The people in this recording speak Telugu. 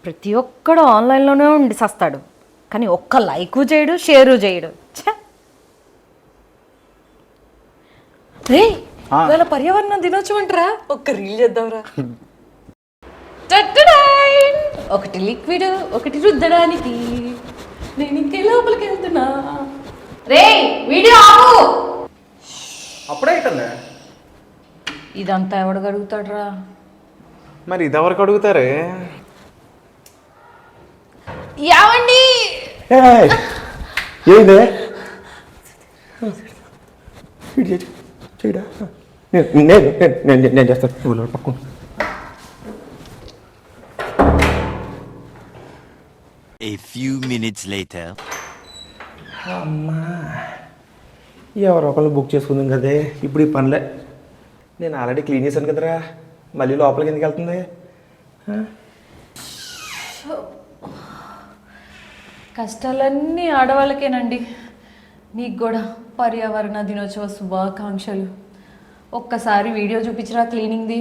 ప్రతి ఒక్కడు ఆన్లైన్లోనే ఉండి సస్తాడు, కానీ ఒక్క లైకు చేయడు, షేరు చేయడు. రే ఇవాళ పర్యావరణ దినోత్సవం అంటారా, ఒక్క రీల్ చేద్దాంరా. ఒకటి లిక్విడ్, ఒకటి రుద్దడానికి. నేను ఇంకే లోపలికి వెళ్తున్నా. రే వీడియో ఆపు. అప్పుడే అయిపోయిందా? ఇదంతా ఎవడు అడుగుతాడ్రా? మరి ఇదెవరికి అడుగుతారే? యావండి ఏందే చేయడా? నేను చేస్తాను పక్కన. A few minutes later. అమ్మా, ఎవరో ఒకళ్ళు బుక్ చేసుకుందాం కదే. ఇప్పుడు ఈ పనిలే నేను ఆల్రెడీ క్లీన్ చేశాను కదరా, మళ్ళీ లోపలికి ఎందుకు వెళ్తుంది? కష్టాలన్నీ ఆడవాళ్ళకేనండి. నీకు కూడా పర్యావరణ దినోత్సవ శుభాకాంక్షలు. ఒక్కసారి వీడియో చూపించరా క్లీనింగ్ది.